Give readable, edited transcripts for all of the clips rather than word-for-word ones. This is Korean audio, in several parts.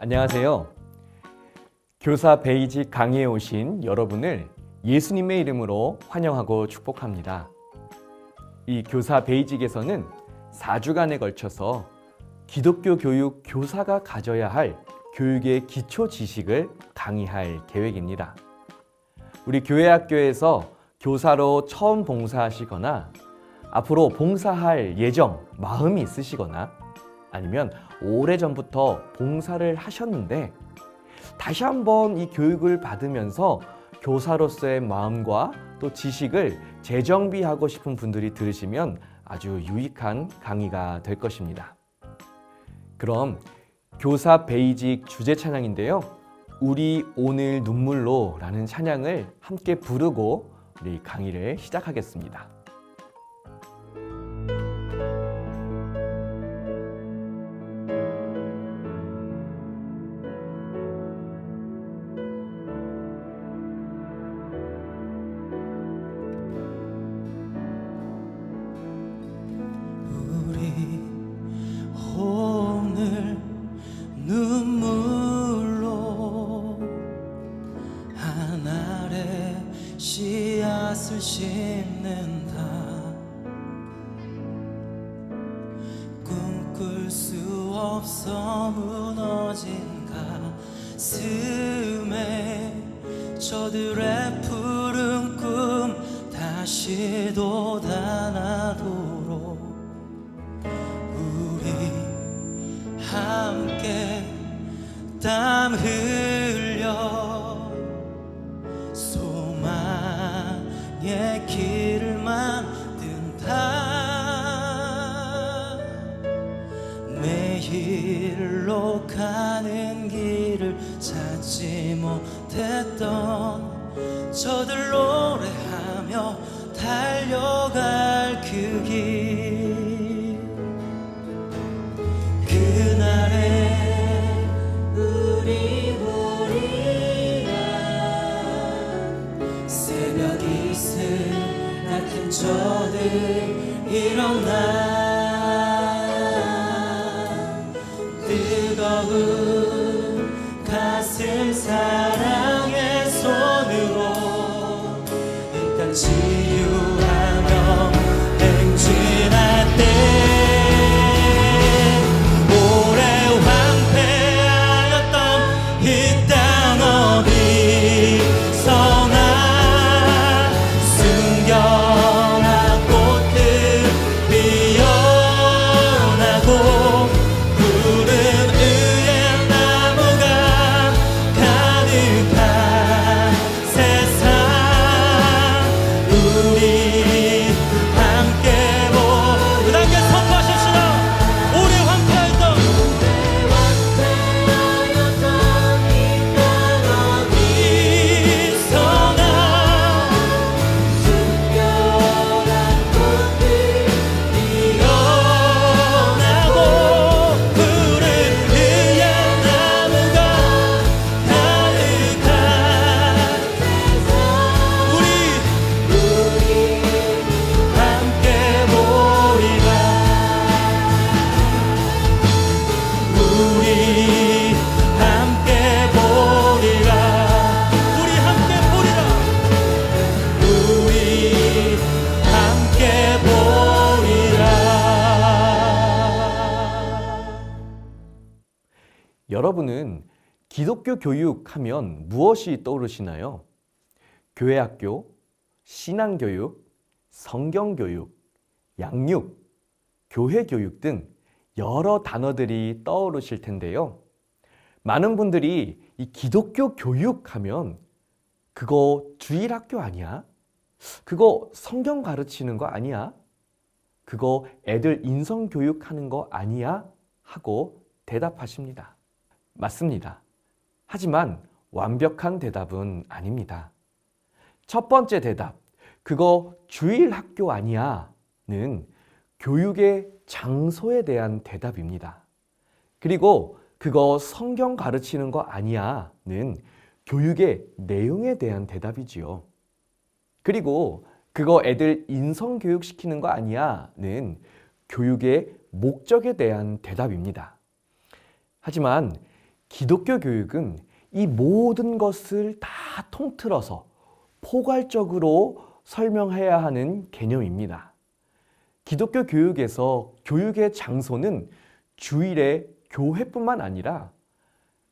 안녕하세요. 교사 베이직 강의에 오신 여러분을 예수님의 이름으로 환영하고 축복합니다. 이 교사 베이직에서는 4주간에 걸쳐서 기독교 교육 교사가 가져야 할 교육의 기초 지식을 강의할 계획입니다. 우리 교회 학교에서 교사로 처음 봉사하시거나 앞으로 봉사할 예정, 마음이 있으시거나 아니면 오래전부터 봉사를 하셨는데 다시 한번 이 교육을 받으면서 교사로서의 마음과 또 지식을 재정비하고 싶은 분들이 들으시면 아주 유익한 강의가 될 것입니다. 그럼 교사 베이직 주제 찬양인데요. 우리 오늘 눈물로 라는 찬양을 함께 부르고 우리 강의를 시작하겠습니다. 심는다. 꿈꿀 수 없어 무너진 가슴에 저들의 푸른 꿈 다시 돋아나도록 우리 함께 땀 흘려 의 길을 만든다. 매일로 가는 길을 찾지 못했던 저들 노래하며 달려갈 그 길. 그날에 우리 보리라 새벽이 같은 저들 일어나 뜨거운 가슴 사랑의 손으로 일단 치유하며 행진할 때 오래 황폐하였던 이 땅 어디서나 여러분은 기독교 교육하면 무엇이 떠오르시나요? 교회학교, 신앙교육, 성경교육, 양육, 교회교육 등 여러 단어들이 떠오르실 텐데요. 많은 분들이 이 기독교 교육하면 그거 주일학교 아니야? 그거 성경 가르치는 거 아니야? 그거 애들 인성교육하는 거 아니야? 하고 대답하십니다. 맞습니다. 하지만 완벽한 대답은 아닙니다. 첫 번째 대답, 그거 주일 학교 아니야? 는 교육의 장소에 대한 대답입니다. 그리고 그거 성경 가르치는 거 아니야? 는 교육의 내용에 대한 대답이지요. 그리고 그거 애들 인성교육 시키는 거 아니야? 는 교육의 목적에 대한 대답입니다. 하지만 기독교 교육은 이 모든 것을 다 통틀어서 포괄적으로 설명해야 하는 개념입니다. 기독교 교육에서 교육의 장소는 주일의 교회뿐만 아니라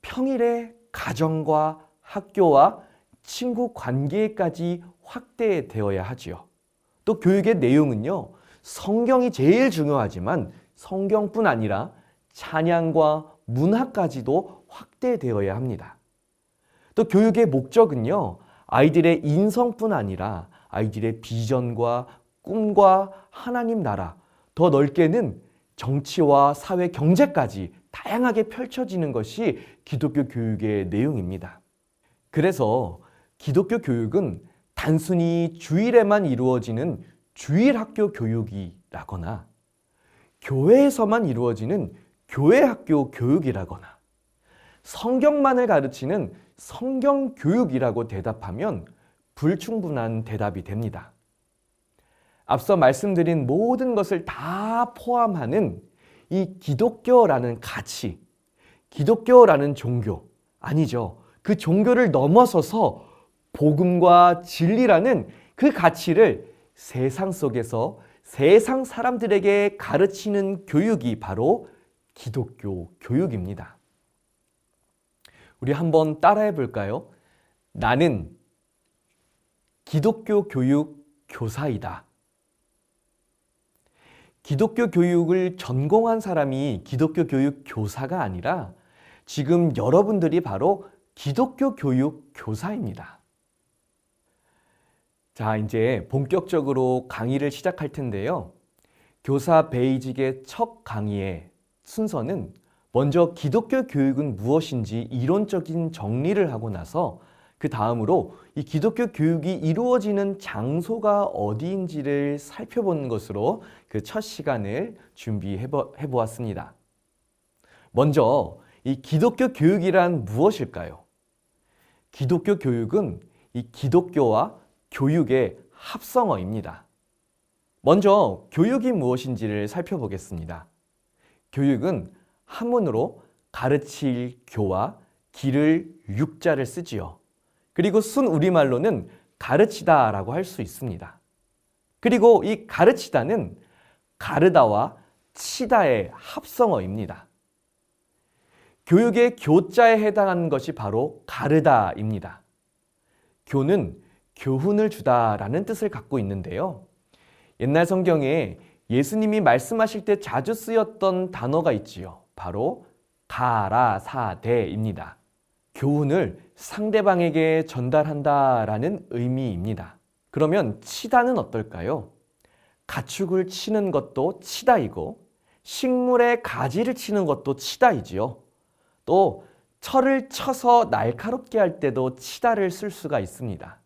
평일에 가정과 학교와 친구 관계까지 확대되어야 하지요. 또 교육의 내용은요, 성경이 제일 중요하지만 성경뿐 아니라 찬양과 문화까지도 확대되어야 합니다. 또 교육의 목적은요, 아이들의 인성뿐 아니라 아이들의 비전과 꿈과 하나님 나라, 더 넓게는 정치와 사회, 경제까지 다양하게 펼쳐지는 것이 기독교 교육의 내용입니다. 그래서 기독교 교육은 단순히 주일에만 이루어지는 주일학교 교육이라거나 교회에서만 이루어지는 교회학교 교육이라거나 성경만을 가르치는 성경교육이라고 대답하면 불충분한 대답이 됩니다. 앞서 말씀드린 모든 것을 다 포함하는 이 기독교라는 가치, 기독교라는 종교, 아니죠. 그 종교를 넘어서서 복음과 진리라는 그 가치를 세상 속에서 세상 사람들에게 가르치는 교육이 바로 기독교 교육입니다. 우리 한번 따라해 볼까요? 나는 기독교 교육 교사이다. 기독교 교육을 전공한 사람이 기독교 교육 교사가 아니라 지금 여러분들이 바로 기독교 교육 교사입니다. 자, 이제 본격적으로 강의를 시작할 텐데요. 교사 베이직의 첫 강의의 순서는 먼저 기독교 교육은 무엇인지 이론적인 정리를 하고 나서 그 다음으로 이 기독교 교육이 이루어지는 장소가 어디인지를 살펴보는 것으로 그 첫 시간을 준비해 보았습니다. 먼저 이 기독교 교육이란 무엇일까요? 기독교 교육은 이 기독교와 교육의 합성어입니다. 먼저 교육이 무엇인지를 살펴보겠습니다. 교육은 한문으로 가르칠 교와 기를 육자를 쓰지요. 그리고 순 우리말로는 가르치다라고 할 수 있습니다. 그리고 이 가르치다는 가르다와 치다의 합성어입니다. 교육의 교자에 해당하는 것이 바로 가르다입니다. 교는 교훈을 주다라는 뜻을 갖고 있는데요. 옛날 성경에 예수님이 말씀하실 때 자주 쓰였던 단어가 있지요. 바로 가라사대입니다. 교훈을 상대방에게 전달한다라는 의미입니다. 그러면 치다는 어떨까요? 가축을 치는 것도 치다이고 식물의 가지를 치는 것도 치다이지요. 또 철을 쳐서 날카롭게 할 때도 치다를 쓸 수가 있습니다.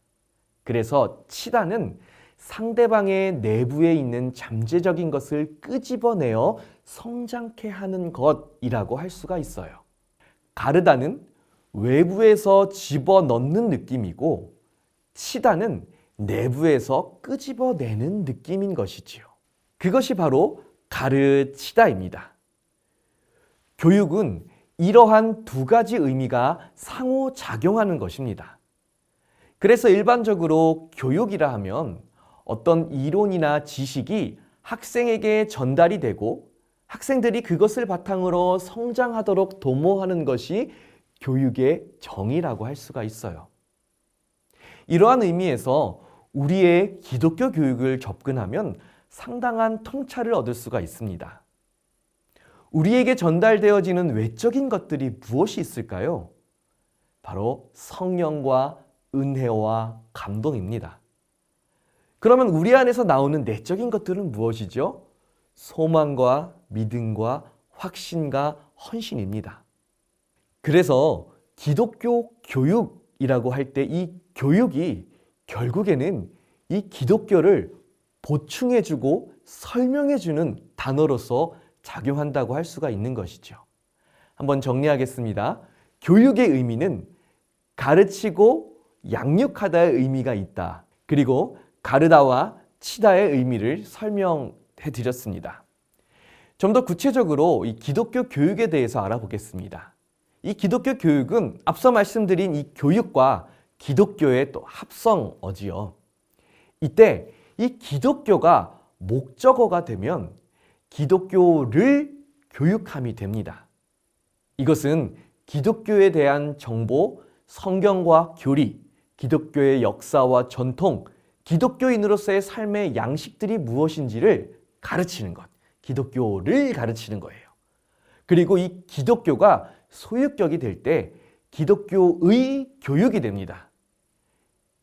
그래서 치다는 상대방의 내부에 있는 잠재적인 것을 끄집어내어 성장케 하는 것이라고 할 수가 있어요. 가르다는 외부에서 집어넣는 느낌이고 치다는 내부에서 끄집어내는 느낌인 것이지요. 그것이 바로 가르치다입니다. 교육은 이러한 두 가지 의미가 상호작용하는 것입니다. 그래서 일반적으로 교육이라 하면 어떤 이론이나 지식이 학생에게 전달이 되고 학생들이 그것을 바탕으로 성장하도록 도모하는 것이 교육의 정의라고 할 수가 있어요. 이러한 의미에서 우리의 기독교 교육을 접근하면 상당한 통찰을 얻을 수가 있습니다. 우리에게 전달되어지는 외적인 것들이 무엇이 있을까요? 바로 성령과 은혜와 감동입니다. 그러면 우리 안에서 나오는 내적인 것들은 무엇이죠? 소망과 믿음과 확신과 헌신입니다. 그래서 기독교 교육이라고 할 때 이 교육이 결국에는 이 기독교를 보충해주고 설명해주는 단어로서 작용한다고 할 수가 있는 것이죠. 한번 정리하겠습니다. 교육의 의미는 가르치고 양육하다의 의미가 있다. 그리고 가르다와 치다의 의미를 설명해 드렸습니다. 좀 더 구체적으로 이 기독교 교육에 대해서 알아보겠습니다. 이 기독교 교육은 앞서 말씀드린 이 교육과 기독교의 또 합성어지요. 이때 이 기독교가 목적어가 되면 기독교를 교육함이 됩니다. 이것은 기독교에 대한 정보, 성경과 교리, 기독교의 역사와 전통, 기독교인으로서의 삶의 양식들이 무엇인지를 가르치는 것, 기독교를 가르치는 거예요. 그리고 이 기독교가 소유격이 될 때 기독교의 교육이 됩니다.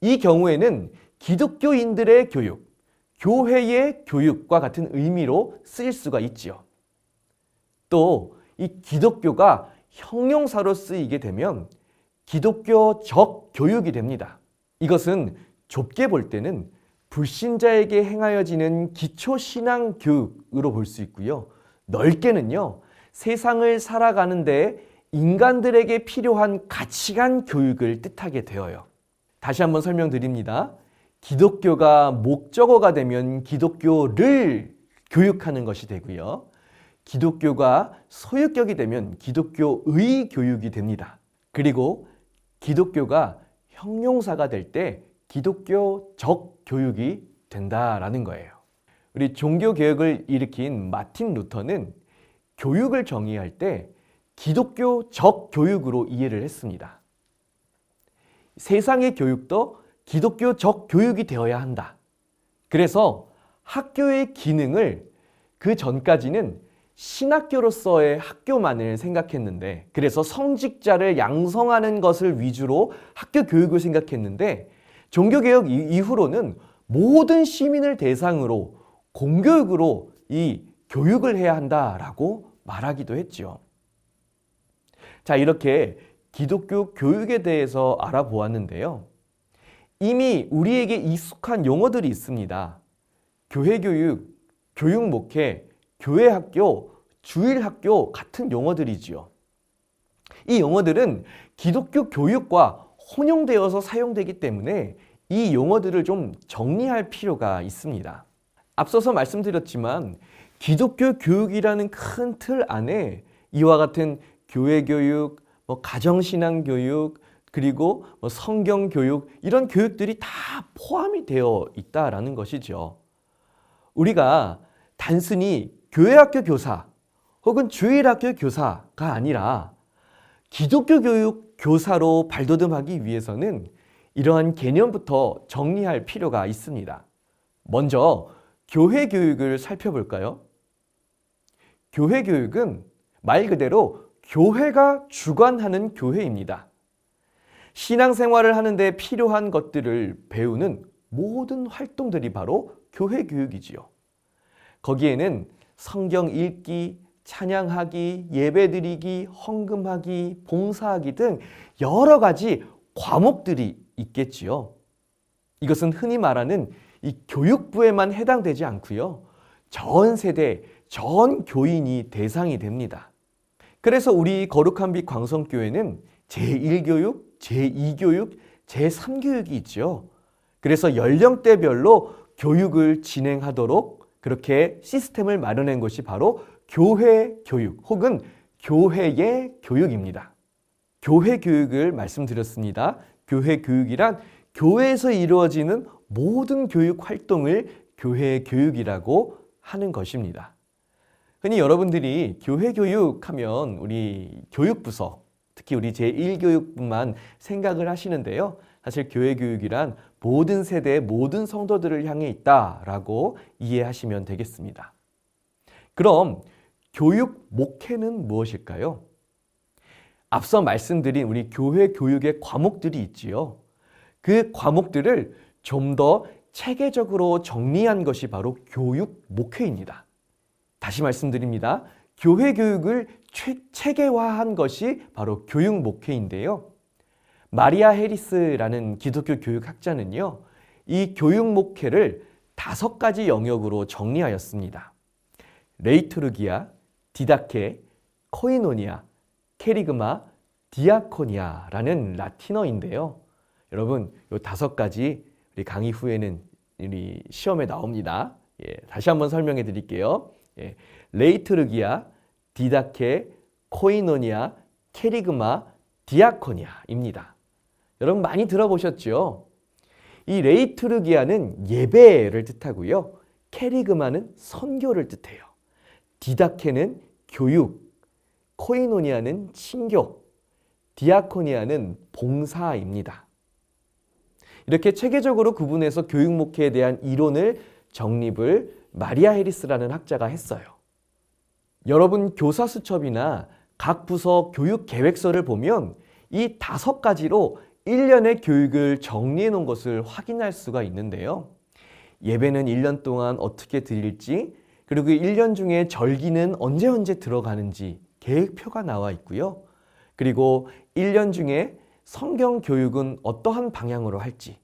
이 경우에는 기독교인들의 교육, 교회의 교육과 같은 의미로 쓰일 수가 있지요. 또 이 기독교가 형용사로 쓰이게 되면 기독교적 교육이 됩니다. 이것은 좁게 볼 때는 불신자에게 행하여지는 기초신앙 교육으로 볼 수 있고요. 넓게는요, 세상을 살아가는데 인간들에게 필요한 가치관 교육을 뜻하게 되어요. 다시 한번 설명드립니다. 기독교가 목적어가 되면 기독교를 교육하는 것이 되고요. 기독교가 소유격이 되면 기독교의 교육이 됩니다. 그리고 기독교가 형용사가 될 때 기독교적 교육이 된다라는 거예요. 우리 종교개혁을 일으킨 마틴 루터는 교육을 정의할 때 기독교적 교육으로 이해를 했습니다. 세상의 교육도 기독교적 교육이 되어야 한다. 그래서 학교의 기능을 그 전까지는 신학교로서의 학교만을 생각했는데, 그래서 성직자를 양성하는 것을 위주로 학교 교육을 생각했는데, 종교개혁 이후로는 모든 시민을 대상으로 공교육으로 이 교육을 해야 한다라고 말하기도 했죠. 자, 이렇게 기독교 교육에 대해서 알아보았는데요. 이미 우리에게 익숙한 용어들이 있습니다. 교회교육, 교육목회, 교회학교, 주일학교 같은 용어들이지요. 이 용어들은 기독교 교육과 혼용되어서 사용되기 때문에 이 용어들을 좀 정리할 필요가 있습니다. 앞서서 말씀드렸지만 기독교 교육이라는 큰 틀 안에 이와 같은 교회교육, 가정신앙교육, 그리고 성경교육, 이런 교육들이 다 포함이 되어 있다라는 것이죠. 우리가 단순히 교회학교 교사 혹은 주일학교 교사가 아니라 기독교 교육 교사로 발돋움하기 위해서는 이러한 개념부터 정리할 필요가 있습니다. 먼저 교회 교육을 살펴볼까요? 교회 교육은 말 그대로 교회가 주관하는 교회입니다. 신앙생활을 하는데 필요한 것들을 배우는 모든 활동들이 바로 교회 교육이지요. 거기에는 성경 읽기, 찬양하기, 예배드리기, 헌금하기, 봉사하기 등 여러 가지 과목들이 있겠지요. 이것은 흔히 말하는 이 교육부에만 해당되지 않고요. 전 세대, 전 교인이 대상이 됩니다. 그래서 우리 거룩한 빛 광성교회는 제1교육, 제2교육, 제3교육이 있죠. 그래서 연령대별로 교육을 진행하도록 그렇게 시스템을 마련한 것이 바로 교회 교육 혹은 교회의 교육입니다. 교회 교육을 말씀드렸습니다. 교회 교육이란 교회에서 이루어지는 모든 교육 활동을 교회 교육이라고 하는 것입니다. 흔히 여러분들이 교회 교육하면 우리 교육부서, 특히 우리 제1교육부만 생각을 하시는데요. 사실 교회 교육이란 모든 세대, 모든 성도들을 향해 있다라고 이해하시면 되겠습니다. 그럼 교육 목회는 무엇일까요? 앞서 말씀드린 우리 교회 교육의 과목들이 있지요. 그 과목들을 좀 더 체계적으로 정리한 것이 바로 교육 목회입니다. 다시 말씀드립니다. 교회 교육을 체계화한 것이 바로 교육 목회인데요. 마리아 해리스라는 기독교 교육학자는요, 이 교육 목회를 5가지 영역으로 정리하였습니다. 레이투르기아, 디다케, 코이노니아, 케리그마, 디아코니아라는 라틴어인데요. 여러분, 이 5가지 우리 강의 후에는 우리 시험에 나옵니다. 다시 한번 설명해 드릴게요. 레이투르기아, 디다케, 코이노니아, 케리그마, 디아코니아입니다. 여러분 많이 들어보셨죠? 이 레이투르기아는 예배를 뜻하고요. 케리그마는 선교를 뜻해요. 디다케는 교육, 코이노니아는 친교, 디아코니아는 봉사입니다. 이렇게 체계적으로 구분해서 교육 목회에 대한 이론을 정립을 마리아 해리스라는 학자가 했어요. 여러분 교사 수첩이나 각 부서 교육 계획서를 보면 이 5가지로 1년의 교육을 정리해 놓은 것을 확인할 수가 있는데요. 예배는 1년 동안 어떻게 드릴지, 그리고 1년 중에 절기는 언제 들어가는지 계획표가 나와 있고요. 그리고 1년 중에 성경 교육은 어떠한 방향으로 할지,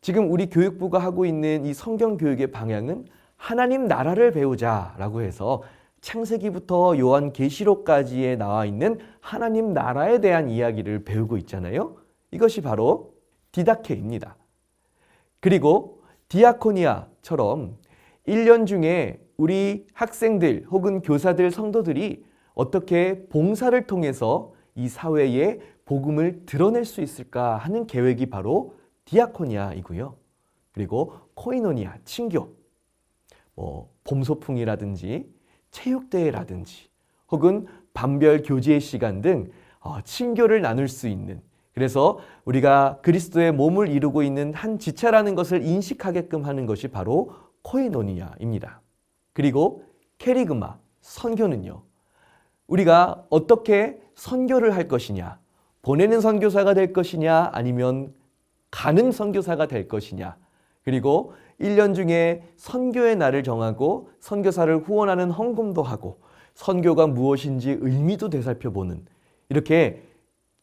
지금 우리 교육부가 하고 있는 이 성경 교육의 방향은 하나님 나라를 배우자라고 해서 창세기부터 요한계시록까지에 나와 있는 하나님 나라에 대한 이야기를 배우고 있잖아요. 이것이 바로 디다케입니다. 그리고 디아코니아처럼 1년 중에 우리 학생들 혹은 교사들, 성도들이 어떻게 봉사를 통해서 이 사회에 복음을 드러낼 수 있을까 하는 계획이 바로 디아코니아이고요. 그리고 코이노니아, 친교, 봄소풍이라든지 체육대회라든지 혹은 반별 교제 시간 등 친교를 나눌 수 있는, 그래서 우리가 그리스도의 몸을 이루고 있는 한 지체라는 것을 인식하게끔 하는 것이 바로 코이노니아입니다. 그리고 케리그마, 선교는요. 우리가 어떻게 선교를 할 것이냐, 보내는 선교사가 될 것이냐 아니면 가는 선교사가 될 것이냐, 그리고 1년 중에 선교의 날을 정하고 선교사를 후원하는 헌금도 하고 선교가 무엇인지 의미도 되살펴보는, 이렇게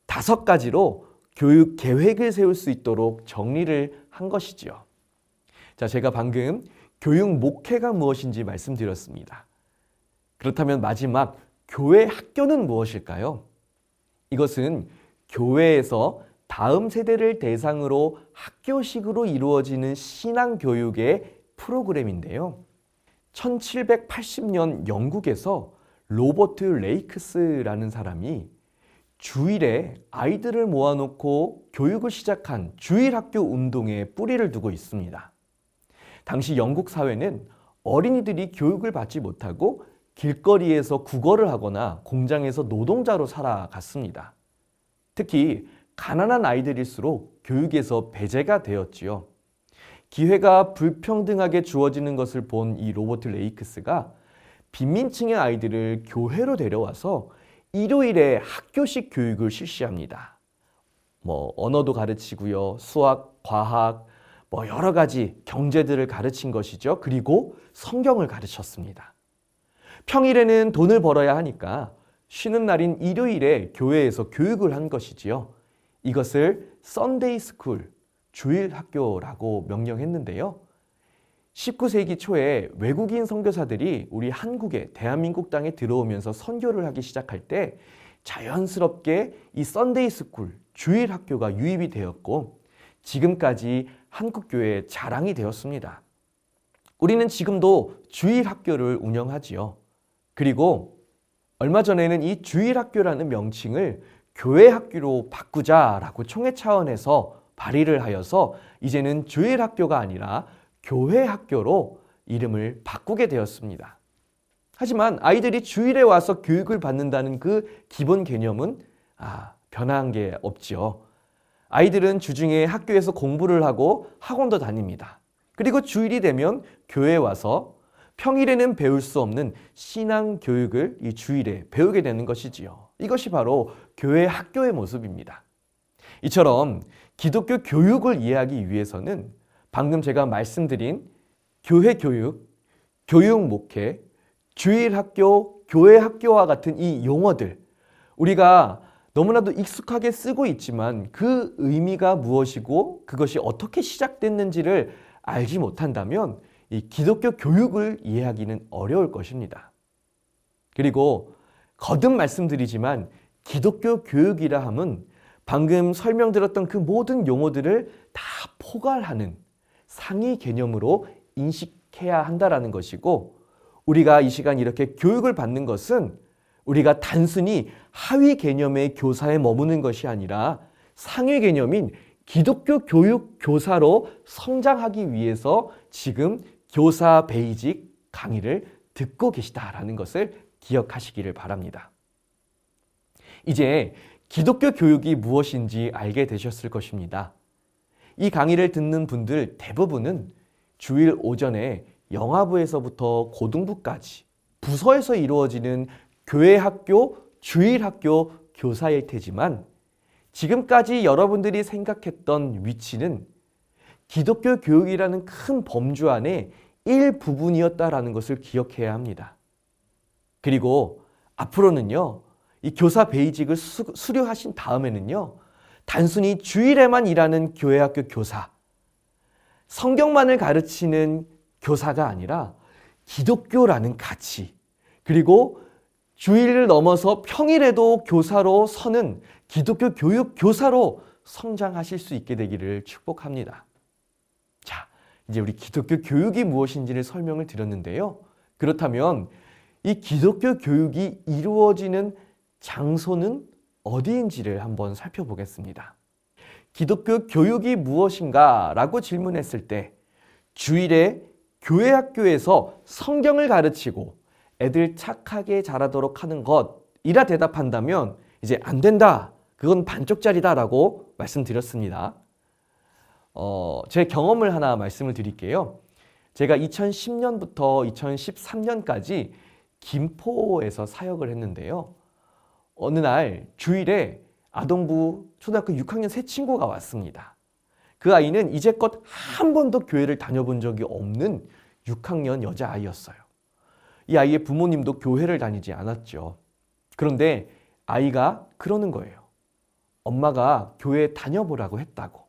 5가지로 교육 계획을 세울 수 있도록 정리를 한 것이지요. 자, 제가 방금 교육 목회가 무엇인지 말씀드렸습니다. 그렇다면 마지막 교회 학교는 무엇일까요? 이것은 교회에서 다음 세대를 대상으로 학교식으로 이루어지는 신앙교육의 프로그램인데요. 1780년 영국에서 로버트 레이크스라는 사람이 주일에 아이들을 모아놓고 교육을 시작한 주일학교 운동에 뿌리를 두고 있습니다. 당시 영국 사회는 어린이들이 교육을 받지 못하고 길거리에서 구걸을 하거나 공장에서 노동자로 살아갔습니다. 특히 가난한 아이들일수록 교육에서 배제가 되었지요. 기회가 불평등하게 주어지는 것을 본 이 로버트 레이크스가 빈민층의 아이들을 교회로 데려와서 일요일에 학교식 교육을 실시합니다. 언어도 가르치고요. 수학, 과학, 여러 가지 경제들을 가르친 것이죠. 그리고 성경을 가르쳤습니다. 평일에는 돈을 벌어야 하니까 쉬는 날인 일요일에 교회에서 교육을 한 것이지요. 이것을 썬데이 스쿨, 주일 학교라고 명명했는데요. 19세기 초에 외국인 선교사들이 우리 한국에, 대한민국 땅에 들어오면서 선교를 하기 시작할 때 자연스럽게 이 썬데이 스쿨, 주일 학교가 유입이 되었고 지금까지 한국교회의 자랑이 되었습니다. 우리는 지금도 주일 학교를 운영하지요. 그리고 얼마 전에는 이 주일 학교라는 명칭을 교회 학교로 바꾸자라고 총회 차원에서 발의를 하여서 이제는 주일 학교가 아니라 교회 학교로 이름을 바꾸게 되었습니다. 하지만 아이들이 주일에 와서 교육을 받는다는 그 기본 개념은 변한 게 없지요. 아이들은 주중에 학교에서 공부를 하고 학원도 다닙니다. 그리고 주일이 되면 교회에 와서 평일에는 배울 수 없는 신앙 교육을 이 주일에 배우게 되는 것이지요. 이것이 바로 교회 학교의 모습입니다. 이처럼 기독교 교육을 이해하기 위해서는 방금 제가 말씀드린 교회 교육, 교육 목회, 주일 학교, 교회 학교와 같은 이 용어들, 우리가 너무나도 익숙하게 쓰고 있지만 그 의미가 무엇이고 그것이 어떻게 시작됐는지를 알지 못한다면 이 기독교 교육을 이해하기는 어려울 것입니다. 그리고 거듭 말씀드리지만 기독교 교육이라 함은 방금 설명드렸던 그 모든 용어들을 다 포괄하는 상위 개념으로 인식해야 한다라는 것이고, 우리가 이 시간 이렇게 교육을 받는 것은 우리가 단순히 하위 개념의 교사에 머무는 것이 아니라 상위 개념인 기독교 교육 교사로 성장하기 위해서 지금 교사 베이직 강의를 듣고 계시다라는 것을 기억하시기를 바랍니다. 이제 기독교 교육이 무엇인지 알게 되셨을 것입니다. 이 강의를 듣는 분들 대부분은 주일 오전에 영아부에서부터 고등부까지 부서에서 이루어지는 교회 학교, 주일 학교 교사일 테지만 지금까지 여러분들이 생각했던 위치는 기독교 교육이라는 큰 범주 안에 일부분이었다라는 것을 기억해야 합니다. 그리고 앞으로는요, 이 교사 베이직을 수료하신 다음에는요, 단순히 주일에만 일하는 교회학교 교사, 성경만을 가르치는 교사가 아니라 기독교라는 가치, 그리고 주일을 넘어서 평일에도 교사로 서는 기독교 교육 교사로 성장하실 수 있게 되기를 축복합니다. 자, 이제 우리 기독교 교육이 무엇인지를 설명을 드렸는데요. 그렇다면 이 기독교 교육이 이루어지는 장소는 어디인지를 한번 살펴보겠습니다. 기독교 교육이 무엇인가 라고 질문했을 때 주일에 교회 학교에서 성경을 가르치고 애들 착하게 자라도록 하는 것이라 대답한다면 이제 안 된다. 그건 반쪽짜리다 라고 말씀드렸습니다. 제 경험을 하나 말씀을 드릴게요. 제가 2010년부터 2013년까지 김포에서 사역을 했는데요. 어느 날 주일에 아동부 초등학교 6학년 새 친구가 왔습니다. 그 아이는 이제껏 한 번도 교회를 다녀본 적이 없는 6학년 여자아이였어요. 이 아이의 부모님도 교회를 다니지 않았죠. 그런데 아이가 그러는 거예요. 엄마가 교회 다녀보라고 했다고.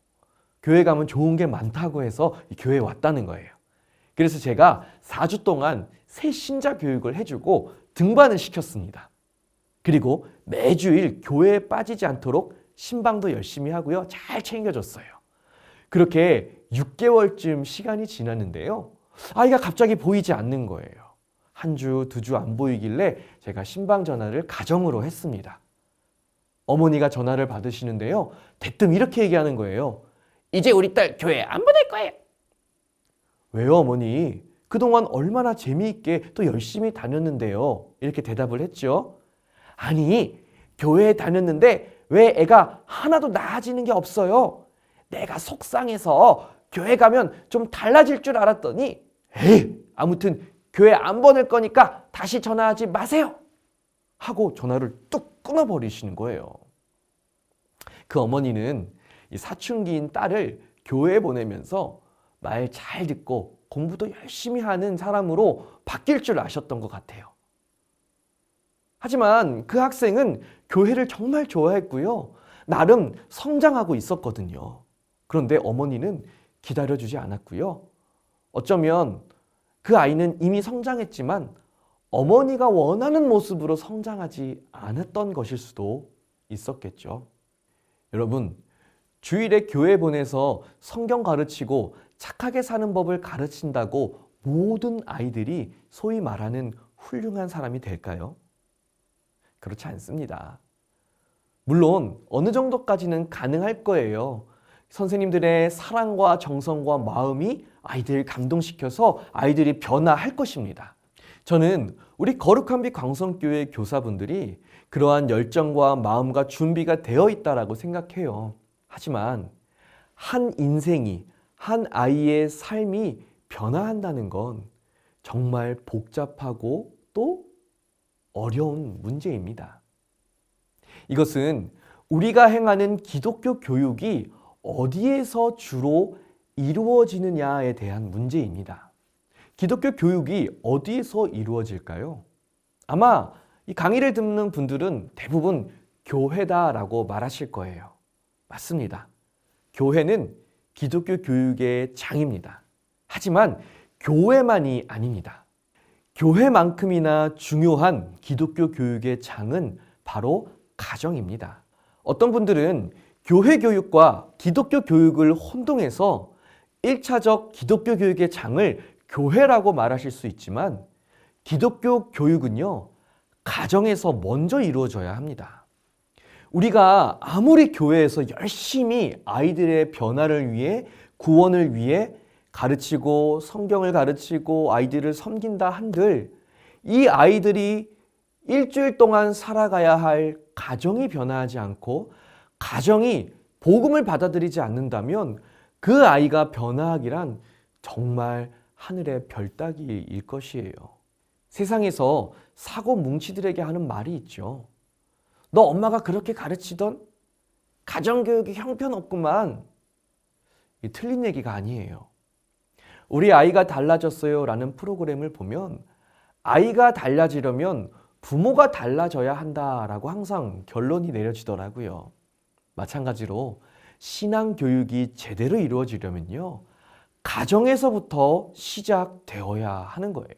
교회 가면 좋은 게 많다고 해서 교회에 왔다는 거예요. 그래서 제가 4주 동안 새 신자 교육을 해주고 등반을 시켰습니다. 그리고 매주일 교회에 빠지지 않도록 신방도 열심히 하고요. 잘 챙겨줬어요. 그렇게 6개월쯤 시간이 지났는데요. 아이가 갑자기 보이지 않는 거예요. 한 주, 2주 안 보이길래 제가 신방 전화를 가정으로 했습니다. 어머니가 전화를 받으시는데요. 대뜸 이렇게 얘기하는 거예요. 이제 우리 딸 교회 안 보낼 거예요. 왜요, 어머니? 그동안 얼마나 재미있게 또 열심히 다녔는데요. 이렇게 대답을 했죠. 아니, 교회에 다녔는데 왜 애가 하나도 나아지는 게 없어요? 내가 속상해서 교회 가면 좀 달라질 줄 알았더니 에이, 아무튼 교회 안 보낼 거니까 다시 전화하지 마세요. 하고 전화를 뚝 끊어버리시는 거예요. 그 어머니는 이 사춘기인 딸을 교회에 보내면서 말 잘 듣고 공부도 열심히 하는 사람으로 바뀔 줄 아셨던 것 같아요. 하지만 그 학생은 교회를 정말 좋아했고요. 나름 성장하고 있었거든요. 그런데 어머니는 기다려주지 않았고요. 어쩌면 그 아이는 이미 성장했지만 어머니가 원하는 모습으로 성장하지 않았던 것일 수도 있었겠죠. 여러분, 주일에 교회 보내서 성경 가르치고 착하게 사는 법을 가르친다고 모든 아이들이 소위 말하는 훌륭한 사람이 될까요? 그렇지 않습니다. 물론 어느 정도까지는 가능할 거예요. 선생님들의 사랑과 정성과 마음이 아이들을 감동시켜서 아이들이 변화할 것입니다. 저는 우리 거룩한 빛 광성교회 교사분들이 그러한 열정과 마음과 준비가 되어 있다라고 생각해요. 하지만 한 인생이, 한 아이의 삶이 변화한다는 건 정말 복잡하고 또 어려운 문제입니다. 이것은 우리가 행하는 기독교 교육이 어디에서 주로 이루어지느냐에 대한 문제입니다. 기독교 교육이 어디에서 이루어질까요? 아마 이 강의를 듣는 분들은 대부분 교회다라고 말하실 거예요. 맞습니다. 교회는 기독교 교육의 장입니다. 하지만 교회만이 아닙니다. 교회만큼이나 중요한 기독교 교육의 장은 바로 가정입니다. 어떤 분들은 교회 교육과 기독교 교육을 혼동해서 1차적 기독교 교육의 장을 교회라고 말하실 수 있지만 기독교 교육은요, 가정에서 먼저 이루어져야 합니다. 우리가 아무리 교회에서 열심히 아이들의 변화를 위해, 구원을 위해 가르치고 성경을 가르치고 아이들을 섬긴다 한들 이 아이들이 일주일 동안 살아가야 할 가정이 변화하지 않고 가정이 복음을 받아들이지 않는다면 그 아이가 변화하기란 정말 하늘의 별 따기일 것이에요. 세상에서 사고 뭉치들에게 하는 말이 있죠. 너 엄마가 그렇게 가르치던 가정교육이 형편없구만. 이 틀린 얘기가 아니에요. 우리 아이가 달라졌어요 라는 프로그램을 보면 아이가 달라지려면 부모가 달라져야 한다라고 항상 결론이 내려지더라고요. 마찬가지로 신앙교육이 제대로 이루어지려면요. 가정에서부터 시작되어야 하는 거예요.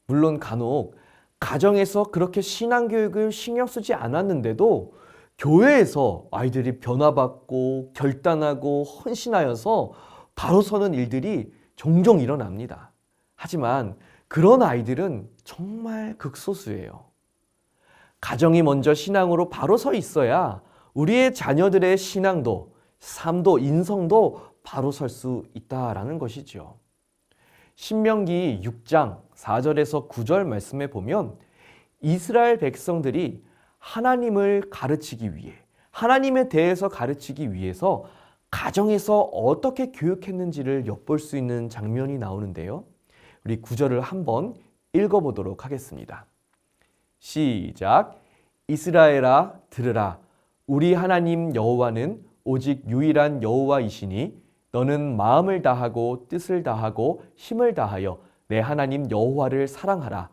물론 간혹 가정에서 그렇게 신앙교육을 신경 쓰지 않았는데도 교회에서 아이들이 변화받고 결단하고 헌신하여서 바로 서는 일들이 종종 일어납니다. 하지만 그런 아이들은 정말 극소수예요. 가정이 먼저 신앙으로 바로 서 있어야 우리의 자녀들의 신앙도, 삶도, 인성도 바로 설 수 있다라는 것이죠. 신명기 6장 4절에서 9절 말씀에 보면 이스라엘 백성들이 하나님을 가르치기 위해, 하나님에 대해서 가르치기 위해서 가정에서 어떻게 교육했는지를 엿볼 수 있는 장면이 나오는데요. 우리 9절을 한번 읽어보도록 하겠습니다. 시작. 이스라엘아 들으라. 우리 하나님 여호와는 오직 유일한 여호와이시니 너는 마음을 다하고 뜻을 다하고 힘을 다하여 내 하나님 여호와를 사랑하라.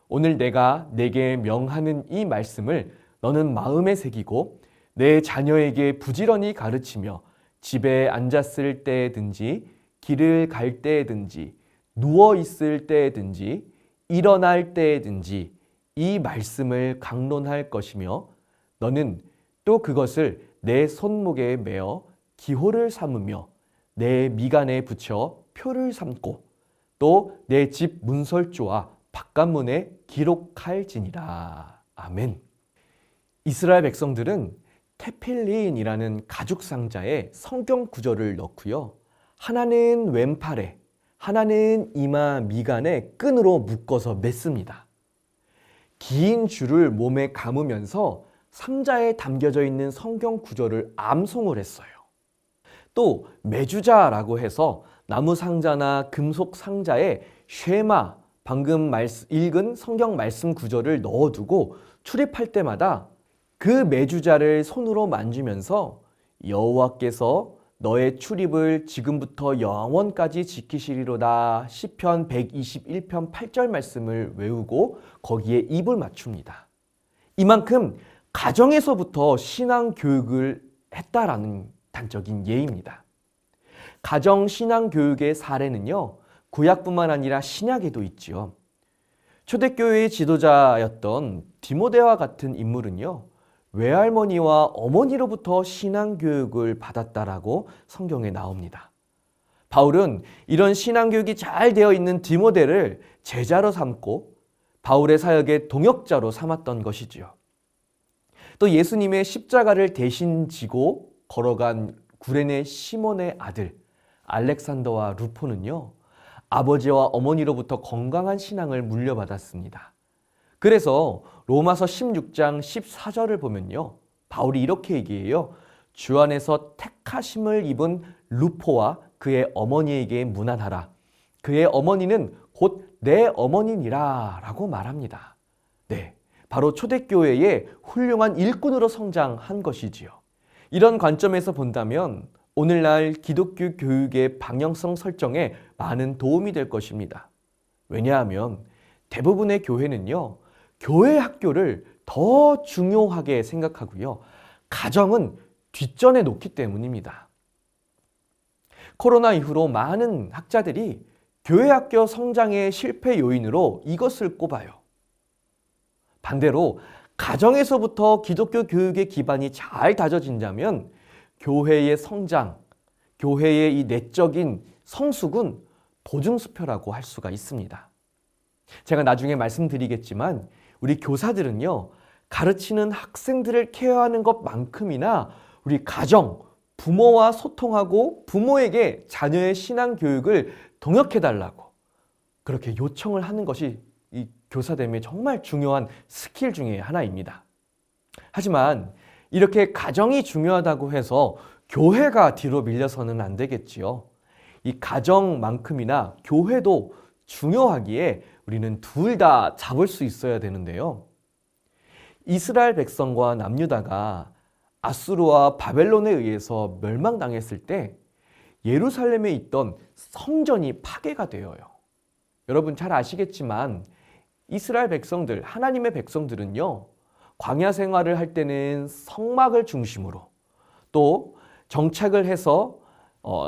오늘 내가 내게 명하는 이 말씀을 너는 마음에 새기고 내 자녀에게 부지런히 가르치며 집에 앉았을 때든지 길을 갈 때든지 누워 있을 때든지 일어날 때든지 이 말씀을 강론할 것이며 너는 또 그것을 내 손목에 매어 기호를 삼으며 내 미간에 붙여 표를 삼고 또 내 집 문설주와 바깥문에 기록할지니라. 아멘. 이스라엘 백성들은 테필린이라는 가죽 상자에 성경 구절을 넣고요. 하나는 왼팔에, 하나는 이마 미간에 끈으로 묶어서 맸습니다. 긴 줄을 몸에 감으면서 상자에 담겨져 있는 성경 구절을 암송을 했어요. 또 매주자라고 해서 나무 상자나 금속 상자에 쉐마, 방금 읽은 성경 말씀 구절을 넣어두고 출입할 때마다 그 매주자를 손으로 만지면서 여호와께서 너의 출입을 지금부터 영원까지 지키시리로다 시편 121편 8절 말씀을 외우고 거기에 입을 맞춥니다. 이만큼 가정에서부터 신앙 교육을 했다라는 단적인 예입니다. 가정 신앙 교육의 사례는요, 구약뿐만 아니라 신약에도 있지요. 초대교회의 지도자였던 디모데와 같은 인물은요, 외할머니와 어머니로부터 신앙 교육을 받았다라고 성경에 나옵니다. 바울은 이런 신앙 교육이 잘 되어 있는 디모데를 제자로 삼고 바울의 사역의 동역자로 삼았던 것이지요. 또 예수님의 십자가를 대신 지고 걸어간 구레네 시몬의 아들 알렉산더와 루포는요, 아버지와 어머니로부터 건강한 신앙을 물려받았습니다. 그래서 로마서 16장 14절을 보면요, 바울이 이렇게 얘기해요. 주 안에서 택하심을 입은 루포와 그의 어머니에게 문안하라. 그의 어머니는 곧 내 어머니니라 라고 말합니다. 네, 바로 초대교회의 훌륭한 일꾼으로 성장한 것이지요. 이런 관점에서 본다면 오늘날 기독교 교육의 방향성 설정에 많은 도움이 될 것입니다. 왜냐하면 대부분의 교회는요, 교회 학교를 더 중요하게 생각하고요, 가정은 뒷전에 놓기 때문입니다. 코로나 이후로 많은 학자들이 교회 학교 성장의 실패 요인으로 이것을 꼽아요. 반대로 가정에서부터 기독교 교육의 기반이 잘 다져진다면 교회의 성장, 교회의 이 내적인 성숙은 보증수표라고 할 수가 있습니다. 제가 나중에 말씀드리겠지만 우리 교사들은요, 가르치는 학생들을 케어하는 것만큼이나 우리 가정, 부모와 소통하고 부모에게 자녀의 신앙 교육을 동역해달라고 그렇게 요청을 하는 것이 이 교사됨의 정말 중요한 스킬 중에 하나입니다. 하지만 이렇게 가정이 중요하다고 해서 교회가 뒤로 밀려서는 안 되겠지요. 이 가정만큼이나 교회도 중요하기에 우리는 둘 다 잡을 수 있어야 되는데요. 이스라엘 백성과 남유다가 아수르와 바벨론에 의해서 멸망당했을 때 예루살렘에 있던 성전이 파괴가 되어요. 여러분 잘 아시겠지만 이스라엘 백성들, 하나님의 백성들은요, 광야 생활을 할 때는 성막을 중심으로 또 정착을 해서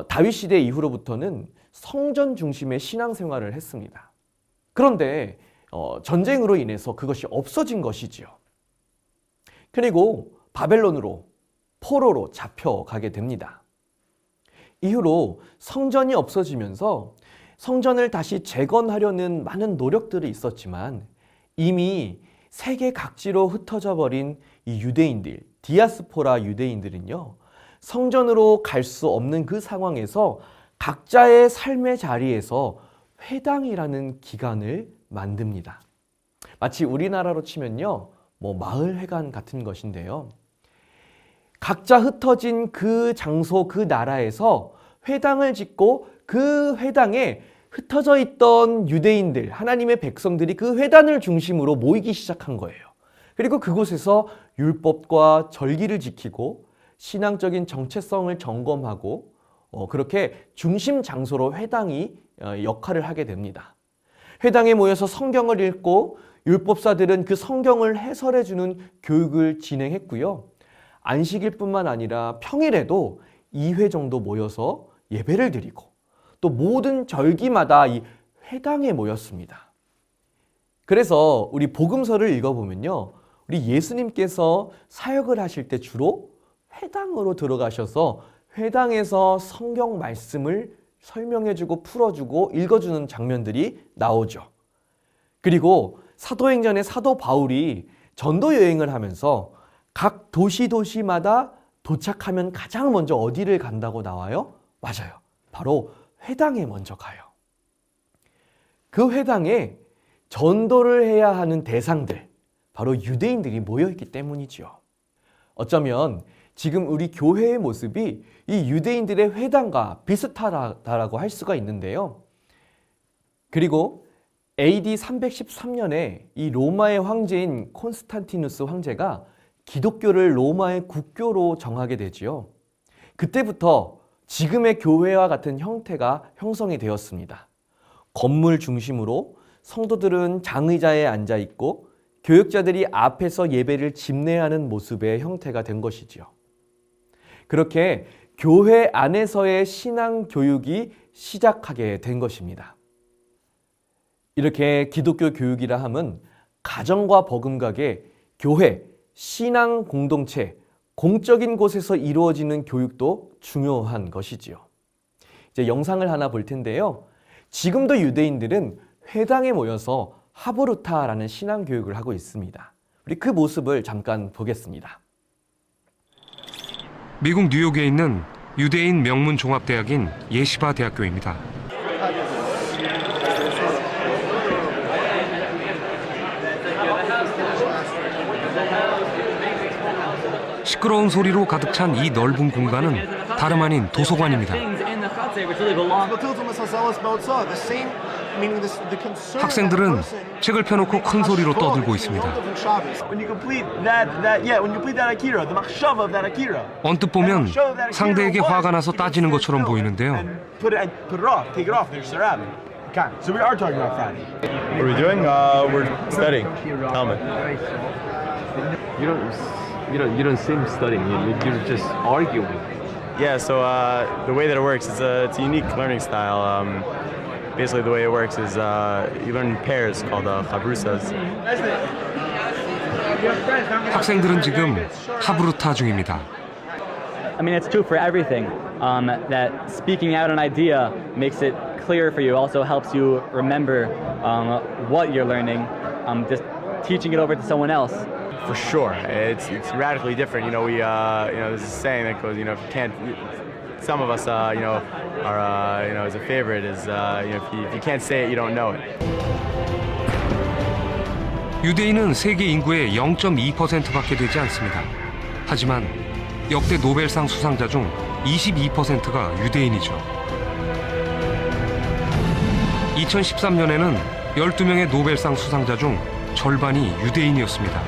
다윗 시대 이후로부터는 성전 중심의 신앙생활을 했습니다. 그런데 전쟁으로 인해서 그것이 없어진 것이지요. 그리고 바벨론으로 포로로 잡혀가게 됩니다. 이후로 성전이 없어지면서 성전을 다시 재건하려는 많은 노력들이 있었지만 이미 세계 각지로 흩어져 버린 이 유대인들, 디아스포라 유대인들은요, 성전으로 갈 수 없는 그 상황에서 각자의 삶의 자리에서 회당이라는 기관을 만듭니다. 마치 우리나라로 치면요, 마을회관 같은 것인데요. 각자 흩어진 그 장소, 그 나라에서 회당을 짓고 그 회당에 흩어져 있던 유대인들, 하나님의 백성들이 그 회당을 중심으로 모이기 시작한 거예요. 그리고 그곳에서 율법과 절기를 지키고 신앙적인 정체성을 점검하고 그렇게 중심 장소로 회당이 역할을 하게 됩니다. 회당에 모여서 성경을 읽고 율법사들은 그 성경을 해설해주는 교육을 진행했고요. 안식일 뿐만 아니라 평일에도 2회 정도 모여서 예배를 드리고 또 모든 절기마다 이 회당에 모였습니다. 그래서 우리 복음서를 읽어보면요, 우리 예수님께서 사역을 하실 때 주로 회당으로 들어가셔서 회당에서 성경 말씀을 설명해주고 풀어주고 읽어주는 장면들이 나오죠. 그리고 사도행전의 사도 바울이 전도 여행을 하면서 각 도시마다 도착하면 가장 먼저 어디를 간다고 나와요? 맞아요. 바로 회당에 먼저 가요. 그 회당에 전도를 해야 하는 대상들, 바로 유대인들이 모여있기 때문이죠. 어쩌면 지금 우리 교회의 모습이 이 유대인들의 회당과 비슷하다라고 할 수가 있는데요. 그리고 AD 313년에 이 로마의 황제인 콘스탄티누스 황제가 기독교를 로마의 국교로 정하게 되지요. 그때부터 지금의 교회와 같은 형태가 형성이 되었습니다. 건물 중심으로 성도들은 장의자에 앉아 있고 교역자들이 앞에서 예배를 집례하는 모습의 형태가 된 것이지요. 그렇게 교회 안에서의 신앙 교육이 시작하게 된 것입니다. 이렇게 기독교 교육이라 함은 가정과 버금가게 교회, 신앙 공동체, 공적인 곳에서 이루어지는 교육도 중요한 것이지요. 이제 영상을 하나 볼 텐데요. 지금도 유대인들은 회당에 모여서 하브루타라는 신앙 교육을 하고 있습니다. 우리 그 모습을 잠깐 보겠습니다. 미국 뉴욕에 있는 유대인 명문 종합대학인 예시바 대학교입니다. 시끄러운 소리로 가득 찬 이 넓은 공간은 다름 아닌 도서관입니다. 학생들은 책을 펴놓고 큰 소리로 떠들고 있습니다. 언뜻 보면 상대에게 화가 나서 따지는 것처럼 보이는데요. So we are talking about Friday. What are we doing? We're studying Talmud. You don't seem studying. You're just arguing. Yeah. So the way that it works is it's a unique learning style. Basically, the way it works is you learn in pairs called chabrusas. 학생들은 지금 하브루타 중입니다. I mean, it's true for everything. That speaking out an idea makes it clear for you also helps you remember what you're learning. Just teaching it over to someone else. For sure, it's radically different. You know, there's a saying that goes, if you can't, some of us, are, as a favorite is, if you can't say it, you don't know it. 유대인은 세계 인구의 0.2%밖에 되지 않습니다. 하지만 역대 노벨상 수상자 중 22%가 유대인이죠. 2013년에는 12명의 노벨상 수상자 중 절반이 유대인이었습니다.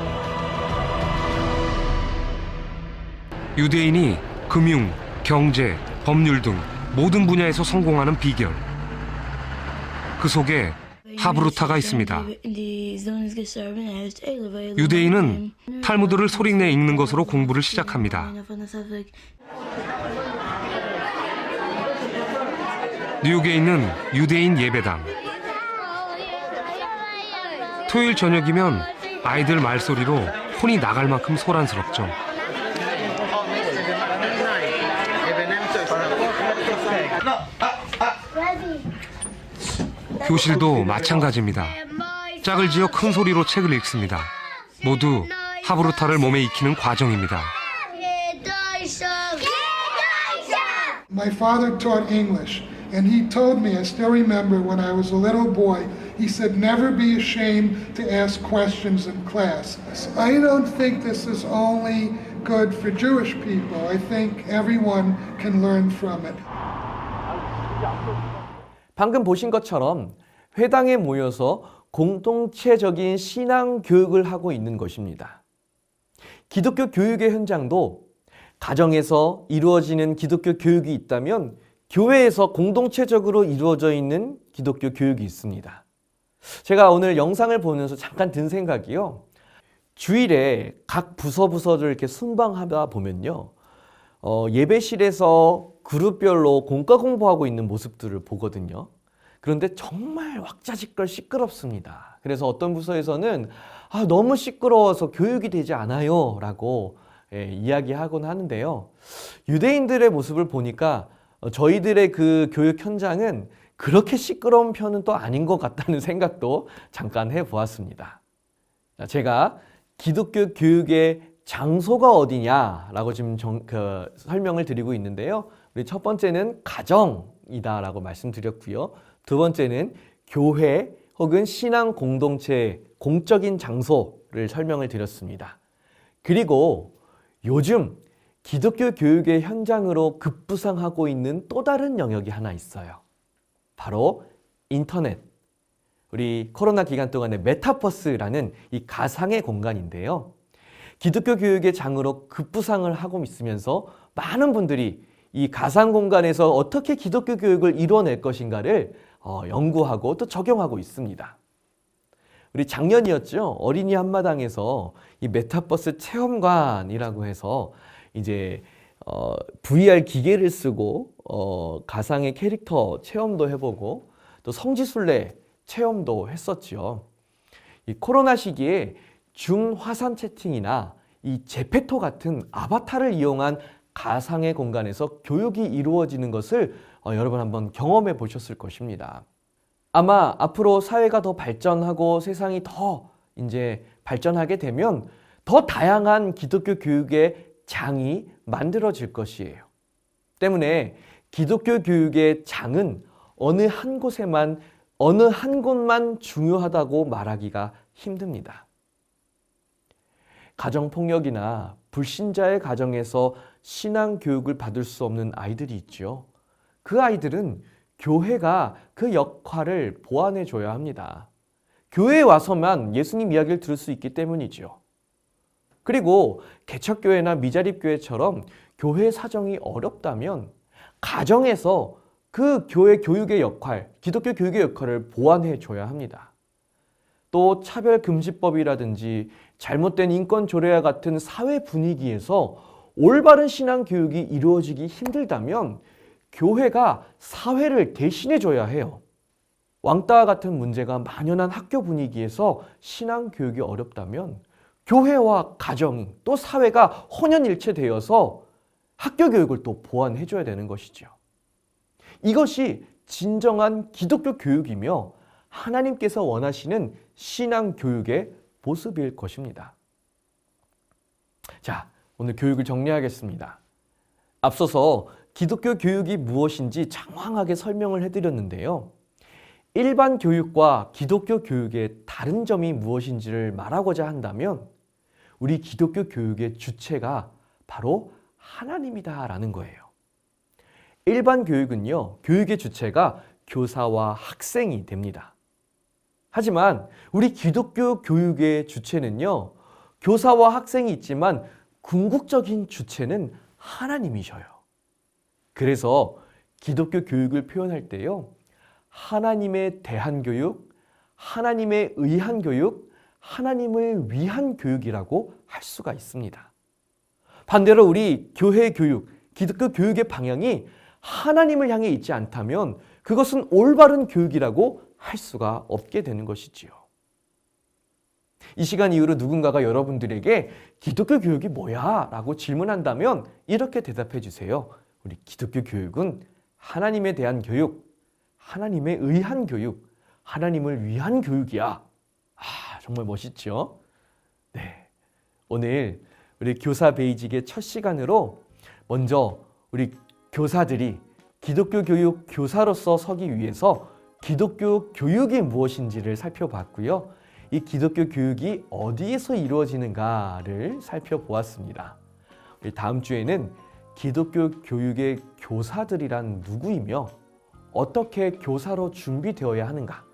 유대인이 금융, 경제, 법률 등 모든 분야에서 성공하는 비결. 그 속에 하브루타가 있습니다. 유대인은 탈무드를 소리내 읽는 것으로 공부를 시작합니다. 뉴욕에 있는 유대인 예배당. 토요일 저녁이면 아이들 말소리로 혼이 나갈 만큼 소란스럽죠. 교실도 마찬가지입니다. 짝을 지어 큰 소리로 책을 읽습니다. 모두 하브루타를 몸에 익히는 과정입니다. My father taught English, and he told me, I still remember when I was a little boy, he said, never be ashamed to ask questions in class. I don't think this is only good for Jewish people. I think everyone can learn from it. 방금 보신 것처럼 회당에 모여서 공동체적인 신앙 교육을 하고 있는 것입니다. 기독교 교육의 현장도 가정에서 이루어지는 기독교 교육이 있다면 교회에서 공동체적으로 이루어져 있는 기독교 교육이 있습니다. 제가 오늘 영상을 보면서 잠깐 든 생각이요. 주일에 각 부서를 이렇게 순방하다 보면요. 예배실에서 그룹별로 공과 공부하고 있는 모습들을 보거든요. 그런데 정말 왁자지껄 시끄럽습니다. 그래서 어떤 부서에서는 너무 시끄러워서 교육이 되지 않아요 라고 이야기하곤 하는데요. 유대인들의 모습을 보니까 저희들의 그 교육 현장은 그렇게 시끄러운 편은 또 아닌 것 같다는 생각도 잠깐 해보았습니다. 제가 기독교 교육의 장소가 어디냐라고 지금 설명을 드리고 있는데요. 우리 첫 번째는 가정이다라고 말씀드렸고요. 두 번째는 교회 혹은 신앙 공동체 공적인 장소를 설명을 드렸습니다. 그리고 요즘 기독교 교육의 현장으로 급부상하고 있는 또 다른 영역이 하나 있어요. 바로 인터넷. 우리 코로나 기간 동안에 메타버스라는 이 가상의 공간인데요. 기독교 교육의 장으로 급부상을 하고 있으면서 많은 분들이 이 가상 공간에서 어떻게 기독교 교육을 이루어낼 것인가를 연구하고 또 적용하고 있습니다. 우리 작년이었죠. 어린이 한마당에서 이 메타버스 체험관이라고 해서 이제 VR 기계를 쓰고 가상의 캐릭터 체험도 해보고 또 성지순례 체험도 했었죠. 이 코로나 시기에 줌 화상 채팅이나 이 제페토 같은 아바타를 이용한 가상의 공간에서 교육이 이루어지는 것을 여러분 한번 경험해 보셨을 것입니다. 아마 앞으로 사회가 더 발전하고 세상이 더 이제 발전하게 되면 더 다양한 기독교 교육의 장이 만들어질 것이에요. 때문에 기독교 교육의 장은 어느 한 곳만 중요하다고 말하기가 힘듭니다. 가정폭력이나 불신자의 가정에서 신앙 교육을 받을 수 없는 아이들이 있죠. 그 아이들은 교회가 그 역할을 보완해 줘야 합니다. 교회에 와서만 예수님 이야기를 들을 수 있기 때문이죠. 그리고 개척교회나 미자립교회처럼 교회 사정이 어렵다면 가정에서 그 교회 교육의 역할, 기독교 교육의 역할을 보완해 줘야 합니다. 또 차별금지법이라든지 잘못된 인권조례와 같은 사회 분위기에서 올바른 신앙 교육이 이루어지기 힘들다면 교회가 사회를 대신해 줘야 해요. 왕따와 같은 문제가 만연한 학교 분위기에서 신앙 교육이 어렵다면 교회와 가정 또 사회가 혼연일체되어서 학교 교육을 또 보완해 줘야 되는 것이죠. 이것이 진정한 기독교 교육이며 하나님께서 원하시는 신앙 교육의 모습일 것입니다. 자, 오늘 교육을 정리하겠습니다. 앞서서 기독교 교육이 무엇인지 장황하게 설명을 해드렸는데요. 일반 교육과 기독교 교육의 다른 점이 무엇인지를 말하고자 한다면 우리 기독교 교육의 주체가 바로 하나님이다라는 거예요. 일반 교육은요, 교육의 주체가 교사와 학생이 됩니다. 하지만 우리 기독교 교육의 주체는요, 교사와 학생이 있지만 궁극적인 주체는 하나님이셔요. 그래서 기독교 교육을 표현할 때요, 하나님에 대한 교육, 하나님에 의한 교육, 하나님을 위한 교육이라고 할 수가 있습니다. 반대로 우리 교회 교육, 기독교 교육의 방향이 하나님을 향해 있지 않다면 그것은 올바른 교육이라고 할 수가 없게 되는 것이지요. 이 시간 이후로 누군가가 여러분들에게 기독교 교육이 뭐야? 라고 질문한다면 이렇게 대답해 주세요. 우리 기독교 교육은 하나님에 대한 교육, 하나님에 의한 교육, 하나님을 위한 교육이야. 정말 멋있죠? 네. 오늘 우리 교사 베이직의 첫 시간으로 먼저 우리 교사들이 기독교 교육 교사로서 서기 위해서 기독교 교육이 무엇인지를 살펴봤고요. 이 기독교 교육이 어디에서 이루어지는가를 살펴보았습니다. 우리 다음 주에는 기독교 교육의 교사들이란 누구이며 어떻게 교사로 준비되어야 하는가,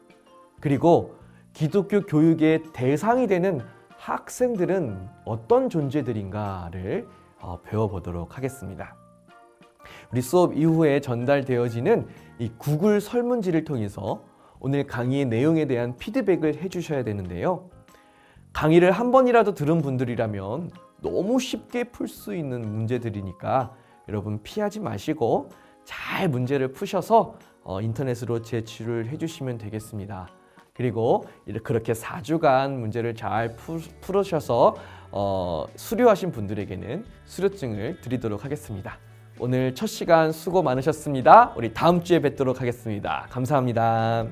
그리고 기독교 교육의 대상이 되는 학생들은 어떤 존재들인가를 배워보도록 하겠습니다. 우리 수업 이후에 전달되어지는 이 구글 설문지를 통해서 오늘 강의의 내용에 대한 피드백을 해주셔야 되는데요. 강의를 한 번이라도 들은 분들이라면 너무 쉽게 풀 수 있는 문제들이니까 여러분 피하지 마시고 잘 문제를 푸셔서 인터넷으로 제출을 해주시면 되겠습니다. 그리고 그렇게 4주간 문제를 잘 풀으셔서 수료하신 분들에게는 수료증을 드리도록 하겠습니다. 오늘 첫 시간 수고 많으셨습니다. 우리 다음 주에 뵙도록 하겠습니다. 감사합니다.